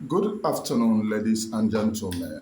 Good afternoon, ladies and gentlemen.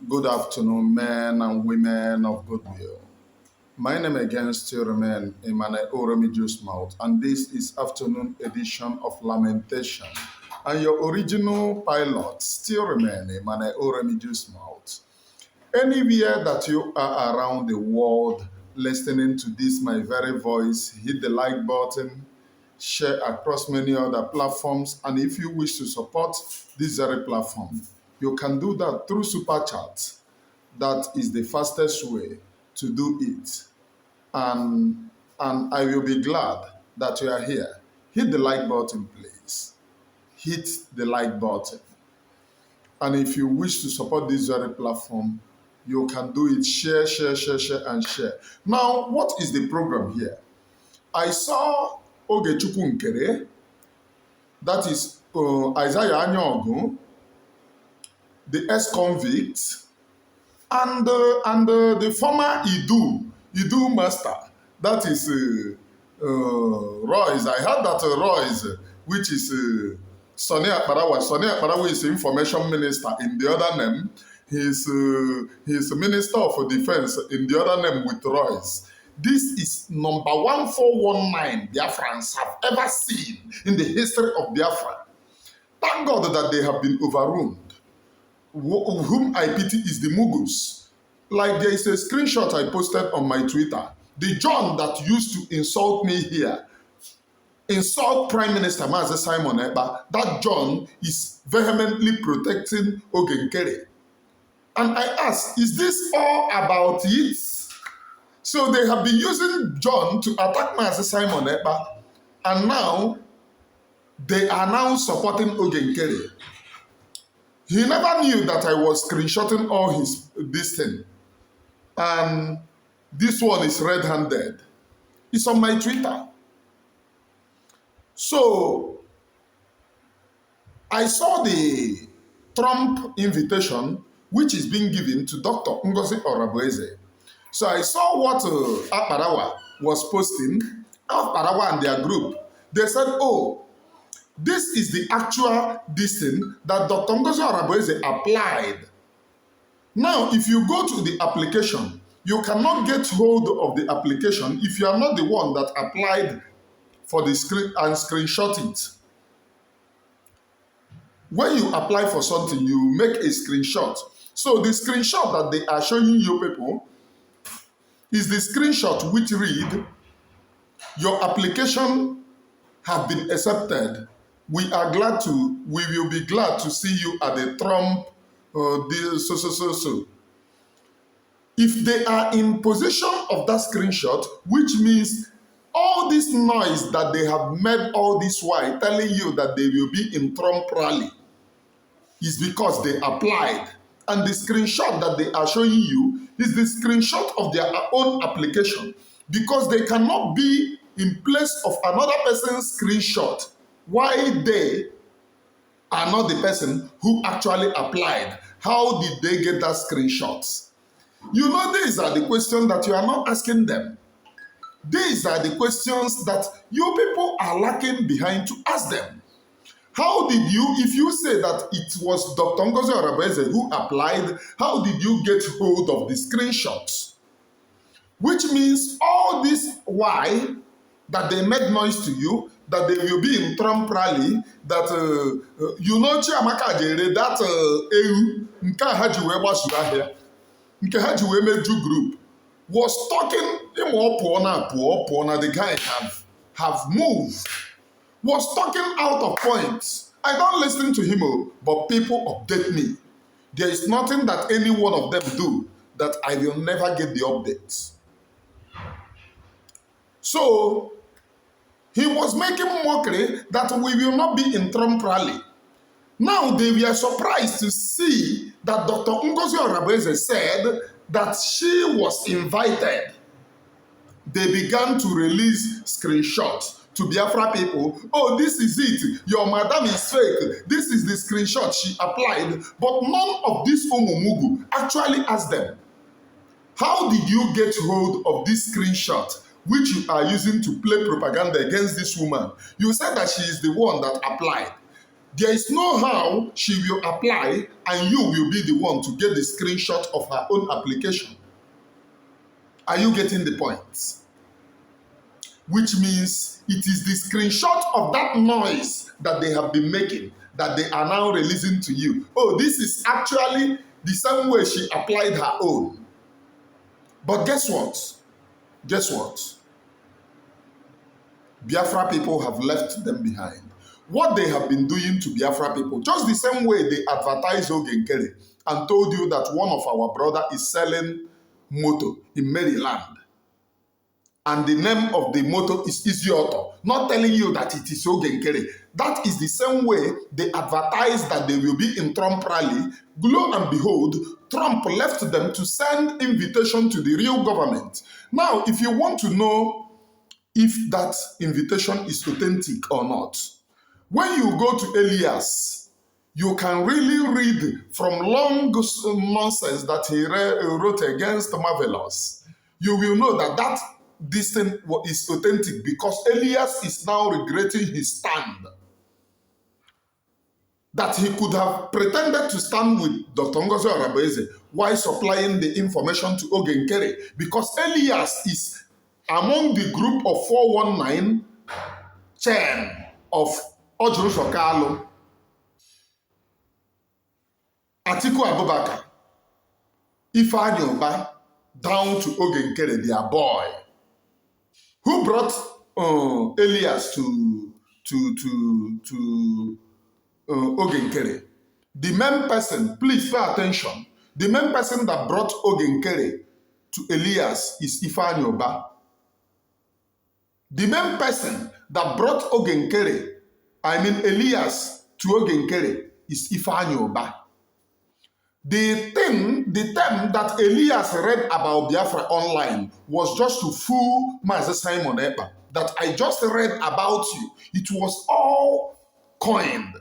Good afternoon, men and women of goodwill. My name again still remain Emmanuel Oremiju's mouth, and this is afternoon edition of Lamentation. And your original pilot still remain Emmanuel Oremiju's mouth. Anywhere that you are around the world listening to this, my very voice, hit the like button, share across many other platforms. And if you wish to support this very platform, you can do that through Super Chat. That is the fastest way to do it. And I will be glad that you are here. Hit the like button, please. Hit the like button. And if you wish to support this very platform, you can do it. Share, share, share, share, and share. Now, what is the program here? I saw Oge Nkere, that is Isaiah Anyogu, the ex-convict, and the former Idu master, that is Royce. I heard that Royce, which is Sonny Akparawa is information minister in the other name. He's minister of defense in the other name with Royce. This is number 1419 Biafrans have ever seen in the history of Biafra. Thank God that they have been overruled. Whom I pity is the Mughals. Like there is a screenshot I posted on my Twitter. The John that used to insult me here, insult Prime Minister Mazi Simon Ekpa, that John is vehemently protecting Oge Nkere. And I ask, is this all about it? So they have been using John to attack Mazi Simon Ekpa, and now they are now supporting Oge Nkere. He never knew that I was screenshotting all this thing. And this one is red-handed. It's on my Twitter. So I saw the Trump invitation, which is being given to Dr. Ngozi Orabueze. So I saw what Akparawa was posting. Akparawa and their group. They said, oh, this is the actual thing that Dr. Ngozi Orabueze applied. Now, if you go to the application, you cannot get hold of the application if you are not the one that applied for the screen and screenshot it. When you apply for something, you make a screenshot. So the screenshot that they are showing you people is the screenshot which read, your application have been accepted. We will be glad to see you at the Trump, so. If they are in possession of that screenshot, which means all this noise that they have made all this while telling you that they will be in Trump rally is because they applied. And the screenshot that they are showing you is the screenshot of their own application, because they cannot be in place of another person's screenshot. Why they are not the person who actually applied? How did they get that screenshot? You know, these are the questions that you are not asking them. These are the questions that you people are lacking behind to ask them. How did you, if you say that it was Dr. Ngozi Orabueze who applied, how did you get hold of the screenshots? Which means all this why that they made noise to you, that they will be in Trump rally, that you know Chiamaka Jere, that EU, nke ha ji wee gbasuru ahịa, nke ha ji wee meju group, was talking him up, the guy have moved, was talking out of points. I don't listen to him, but people update me. There is nothing that any one of them do that I will never get the updates. So he was making mockery that we will not be in Trump rally. Now they were surprised to see that Dr. Ngozi Orabueze said that she was invited. They began to release screenshots to Biafra people. Oh, this is it. Your madam is fake. This is the screenshot she applied. But none of these Omumugu actually asked them, how did you get hold of this screenshot which you are using to play propaganda against this woman? You said that she is the one that applied. There is no how she will apply and you will be the one to get the screenshot of her own application. Are you getting the point? Which means it is the screenshot of that noise that they have been making that they are now releasing to you. Oh, this is actually the same way she applied her own. But guess what? Guess what? Biafra people have left them behind. What they have been doing to Biafra people, just the same way they advertised Oge Nkere and told you that one of our brother is selling motor in Maryland. And the name of the motor is Izioto, not telling you that it is Oge Nkere. That is the same way they advertised that they will be in Trump rally. Lo and behold, Trump left them to send invitation to the real government. Now, if you want to know if that invitation is authentic or not, when you go to Elias, you can really read from long nonsense that he wrote against Marvelous. You will know that this thing is authentic because Elias is now regretting his stand. That he could have pretended to stand with Dr. Ngozi Orabueze while supplying the information to Oge Nkere, because Elias is among the group of 419 chain of Ojuru Sokalo, Atiku Abubakar, Ifeanyi Uba, down to Oge Nkere, their boy, who brought Elias to Oge Nkere. The main person, please pay attention, the main person that brought Oge Nkere to Elias is Ifeanyi Uba. The main person that brought Oge Nkere, Elias, to Oge Nkere is Ifeanyi Uba. The term that Elias read about Biafra online was just to fool Master Simon Ekpa. That I just read about you. It was all coined.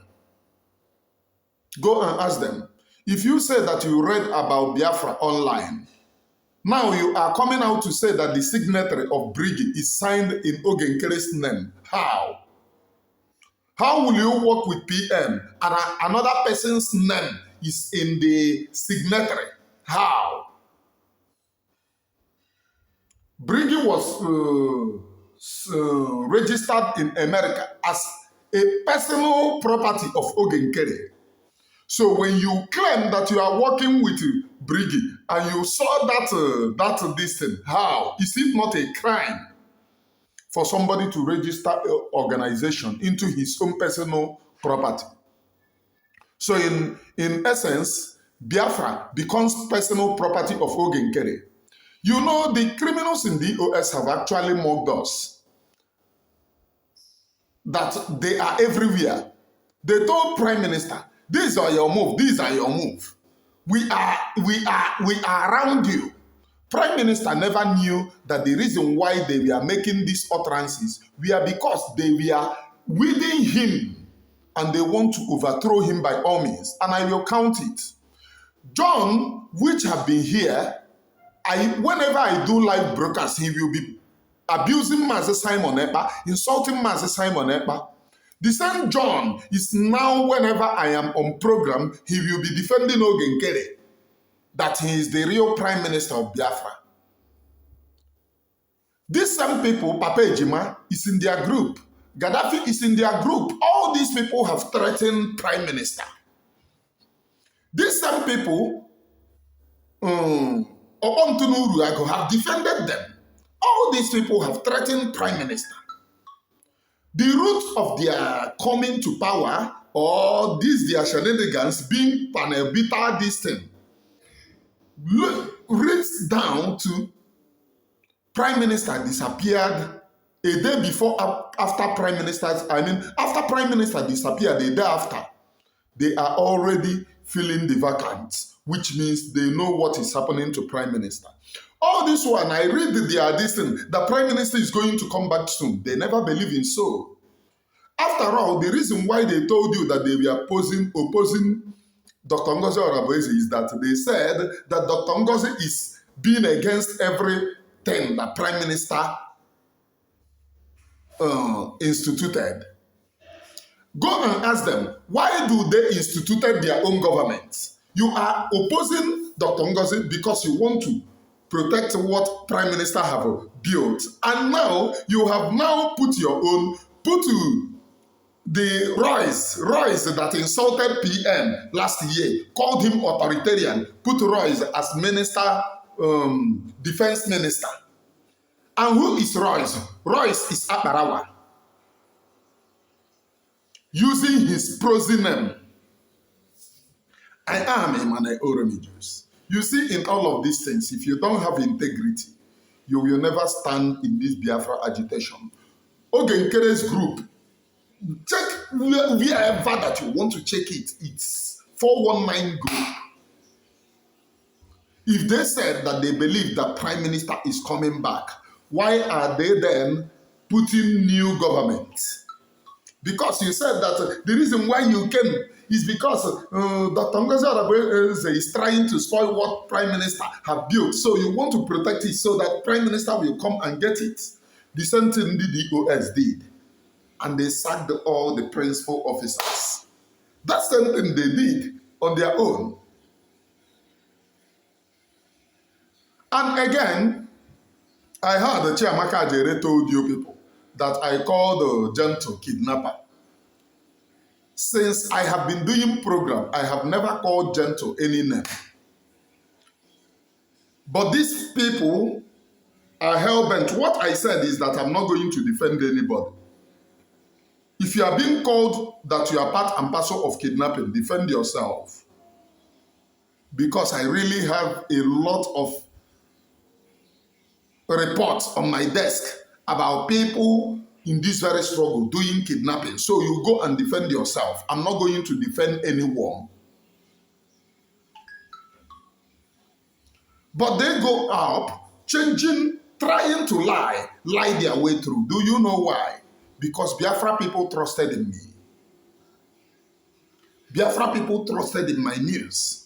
Go and ask them. If you say that you read about Biafra online, now you are coming out to say that the signatory of Briggy is signed in Oge Nkere's name. How? How will you work with PM and another person's name is in the signatory? How? Briggy was registered in America as a personal property of Oge Nkere. So when you claim that you are working with Briggy and you saw that this thing, how? Is it not a crime for somebody to register an organization into his own personal property? So in essence, Biafra becomes personal property of Oge Nkere. You know, the criminals in the OS have actually mocked us that they are everywhere. They told Prime Minister, these are your move, these are your move. We are around you. Prime Minister never knew that the reason why they were making these utterances were because they were within him and they want to overthrow him by all means. And I will count it. John, which have been here, whenever I do live broadcast, he will be abusing Master Simon Ekpa, insulting Master Simon Ekpa. The same John is now, whenever I am on program, he will be defending Oge Nkere, that he is the real Prime Minister of Biafra. These same people, Papa Ejima is in their group. Gaddafi is in their group. All these people have threatened Prime Minister. These same people, Opontunuruago, have defended them. All these people have threatened Prime Minister. The root of their coming to power, or their shenanigans being panel bita this thing, reads down to Prime Minister disappeared a day before, after Prime Minister disappeared a day after, they are already filling the vacancies, which means they know what is happening to Prime Minister. All this one, I read this thing, the Prime Minister is going to come back soon. They never believe in so. After all, the reason why they told you that they were opposing Dr. Ngozi Orabueze is that they said that Dr. Ngozi is being against everything that Prime Minister instituted. Go and ask them, why do they instituted their own government? You are opposing Dr. Ngozi because you want to protect what Prime Minister have built. And now you have now put your own, put the Royce that insulted PM last year, called him authoritarian, put Royce as minister, defense minister. And who is Royce? Royce is Akbarawa, using his prosy name. I am Emmanuel Oremijus. You see, in all of these things, if you don't have integrity, you will never stand in this Biafra agitation. Oge Nkere's group, check wherever that you want to check it. It's 419 group. If they said that they believe that Prime Minister is coming back, why are they then putting new government? Because you said that the reason why you came is because Dr. Ngozi Orabueze is trying to spoil what Prime Minister have built. So you want to protect it so that Prime Minister will come and get it. The same thing the DOS did. And they sacked all the principal officers. That's the same thing they did on their own. And again, I heard the Chiamaka Ajere told you people that I called the gentle kidnapper. Since I have been doing program, I have never called gentle any name. But these people are hell-bent. What I said is that I'm not going to defend anybody. If you are being called that you are part and parcel of kidnapping, defend yourself. Because I really have a lot of reports on my desk about people in this very struggle doing kidnapping. So you go and defend yourself. I'm not going to defend anyone. But they go up, changing, trying to lie their way through. Do you know why? Because Biafra people trusted in me. Biafra people trusted in my news.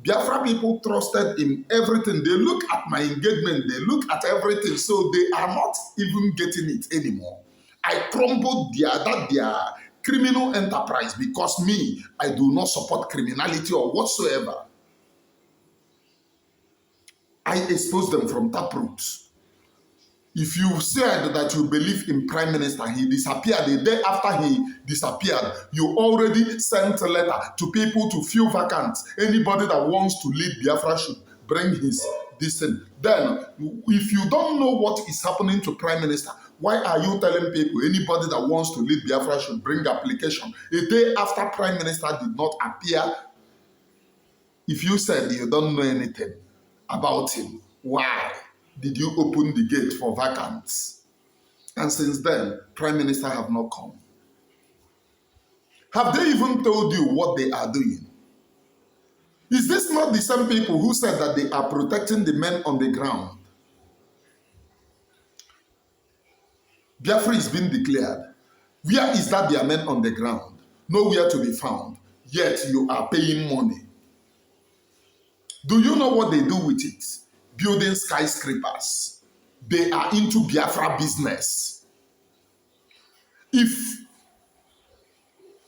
Biafra people trusted in everything. They look at my engagement. They look at everything. So they are not even getting it anymore. I crumbled their criminal enterprise because me, I do not support criminality or whatsoever. I exposed them from taproot. If you said that you believe in Prime Minister, he disappeared. The day after he disappeared, you already sent a letter to people to fill vacant. Anybody that wants to lead Biafra should bring his dissent. Then, if you don't know what is happening to Prime Minister, why are you telling people anybody that wants to lead Biafra should bring application? A day after Prime Minister did not appear, if you said you don't know anything about him, why did you open the gate for vacants? And since then, Prime Minister have not come. Have they even told you what they are doing? Is this not the same people who said that they are protecting the men on the ground? Biafra is being declared. Where is that their men on the ground? Nowhere to be found. Yet you are paying money. Do you know what they do with it? Building skyscrapers. They are into Biafra business. If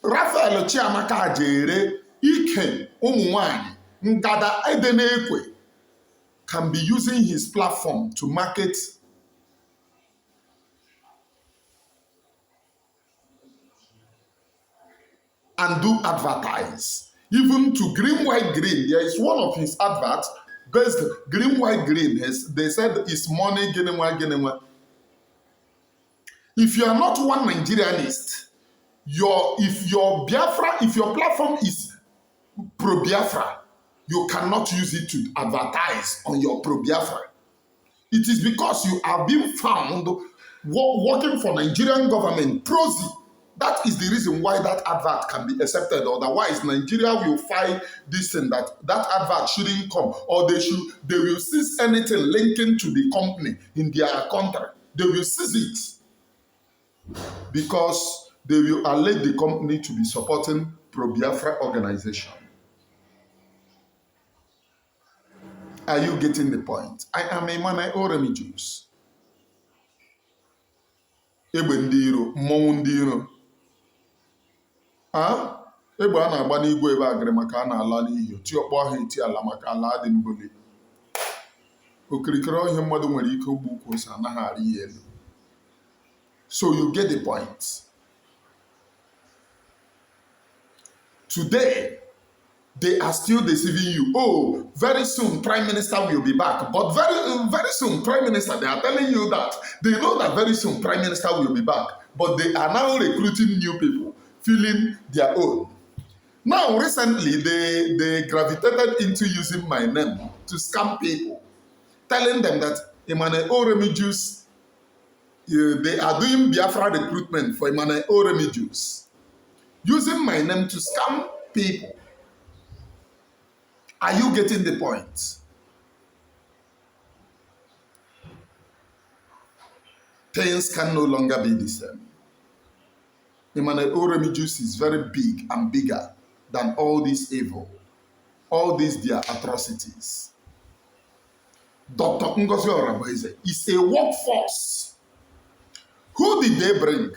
Raphael Chiamaka Ajere, Ike Omuwani, Ngada Edenekwe can be using his platform to market and do advertise. Even to Green White Green, there is one of his adverts based Green White Green. They said it's money, Genema. If you are not one Nigerianist, if your platform is pro-Biafra, you cannot use it to advertise on your pro-Biafra. It is because you are being found working for Nigerian government, prosy. That is the reason why that advert can be accepted. Otherwise, Nigeria will find this thing that advert shouldn't come, or they will seize anything linking to the company in their country. They will seize it because they will allege the company to be supporting pro-Biafra organization. Are you getting the point? I am Emmanuel Oremijus. Egbe ndị iro, mmọnwụ ndị iro. a egbe a na-agba n'igwe ebe agịrị maka a na-ala n'ihi oti ọkpọ ahụ eti ala maka ala dị mbuli. Okirikiri ihe mmadụ nwere ike ugbu ukwu ose anaghị arị ya elu. So you get the point. Today, they are still deceiving you. Oh, very soon Prime Minister will be back. But very soon Prime Minister, they are telling you that they know that very soon Prime Minister will be back. But they are now recruiting new people, filling their own. Now, recently, they gravitated into using my name to scam people, telling them that Emmanuel Oremijus, they are doing Biafra recruitment for Emmanuel Oremijus, using my name to scam people. Are you getting the point? Things can no longer be the same. Emmanuel Oremijus is very big and bigger than all this evil, all these their atrocities. Dr. Ngozi Orabueze is a workforce. Who did they bring?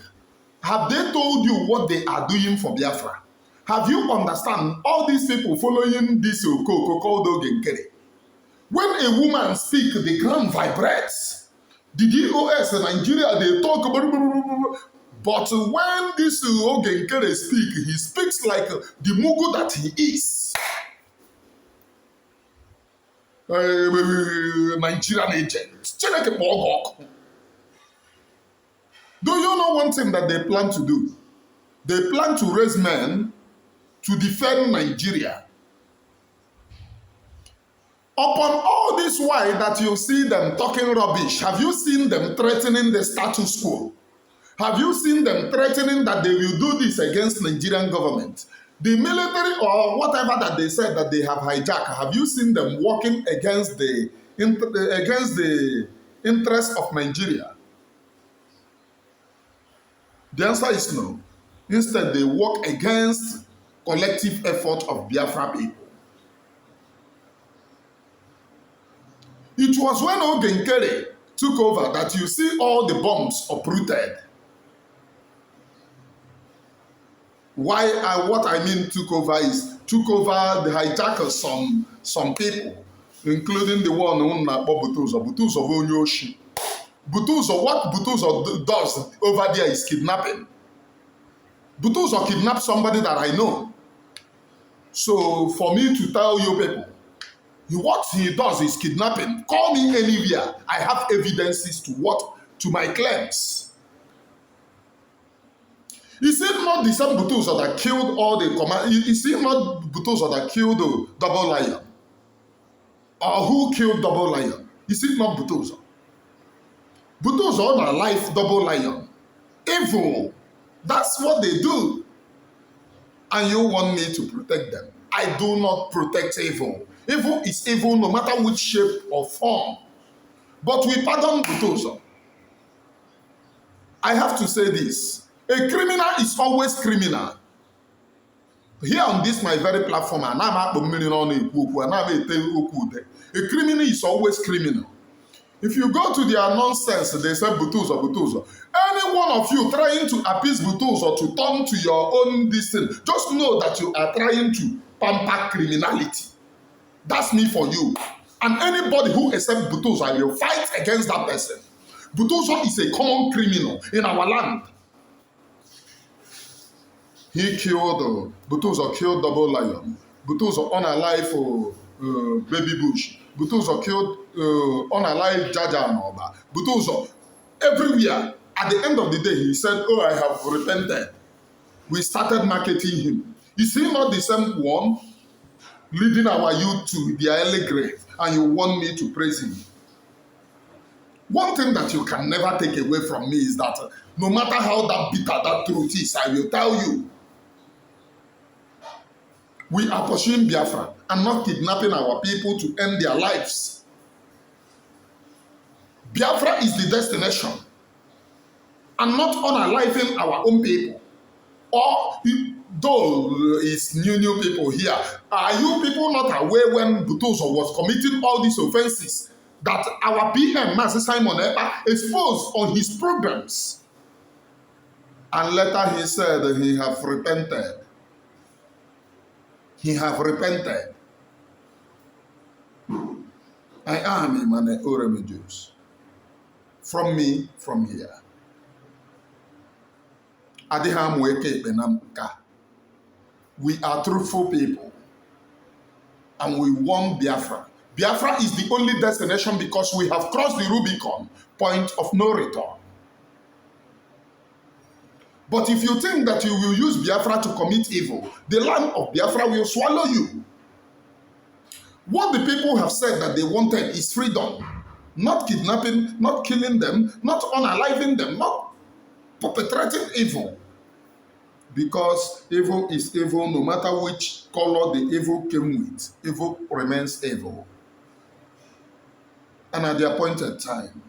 Have they told you what they are doing for Biafra? Have you understand all these people following this Okoko called Oge Nkere? When a woman speaks, the ground vibrates. The DOS in Nigeria, they talk about. But when this Oge Nkere speaks, he speaks like the Mugu that he is. Nigerian agent. Do you know one thing that they plan to do? They plan to raise men to defend Nigeria. Upon all this while that you see them talking rubbish, have you seen them threatening the status quo? Have you seen them threatening that they will do this against Nigerian government? The military or whatever that they said that they have hijacked, have you seen them working against the interest of Nigeria? The answer is no. Instead, they work against collective effort of Biafra people. It was when Oge Nkere took over that you see all the bombs uprooted. What I mean took over the hijackers some people, including the one who Butuzo Onyoshi. Butuzo, what Butuzo does over there is kidnapping. Butuzo kidnapped somebody that I know. So for me to tell you people, what he does is kidnapping. Call me anywhere. I have evidences to my claims. Is it not the same Butuzo that killed all the command? Is it not Butuzo that killed the Double Lion? Or who killed Double Lion? Is it not Butuzo? Butuzo on a life Double Lion. Evil. That's what they do. And you want me to protect them. I do not protect evil. Evil is evil no matter which shape or form. But we pardon Butuzo. I have to say this. A criminal is always criminal. Here on this my very platform, a criminal is always criminal. If you go to their nonsense, they say Butuzo, Butuzo. Any one of you trying to appease Butuzo to turn to your own destiny, just know that you are trying to pamper criminality. That's me for you. And anybody who accepts Butuzo, I will fight against that person. Butuzo is a common criminal in our land. He killed, Butuzo killed Double Lion. Butuzo unalive Baby Bush. Butuzo killed unalive Jaja and Oba. Butuzo, everywhere, at the end of the day, he said, oh, I have repented. We started marketing him. Is he not the same one leading our youth to their early grave? And you want me to praise him? One thing that you can never take away from me is that no matter how that bitter that truth is, I will tell you, we are pursuing Biafra and not kidnapping our people to end their lives. Biafra is the destination and not unaliving our own people. Or though it's new people here, are you people not aware when Butuzo was committing all these offenses that our PM, Master Simon Epa, exposed on his programs? And later he said he have repented. He have repented. I am Emmanuel Orabueze. From me, from here. Adiham Weke Benamka. We are truthful people. And we want Biafra. Biafra is the only destination because we have crossed the Rubicon, point of no return. But if you think that you will use Biafra to commit evil, the land of Biafra will swallow you. What the people have said that they wanted is freedom. Not kidnapping, not killing them, not unaliving them, not perpetrating evil. Because evil is evil no matter which color the evil came with. Evil remains evil. And at the appointed time,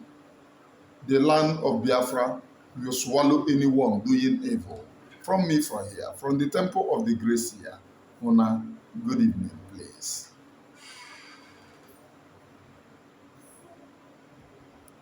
the land of Biafra will swallow anyone doing evil. From me from here, from the temple of the grace here. Una, good evening, please.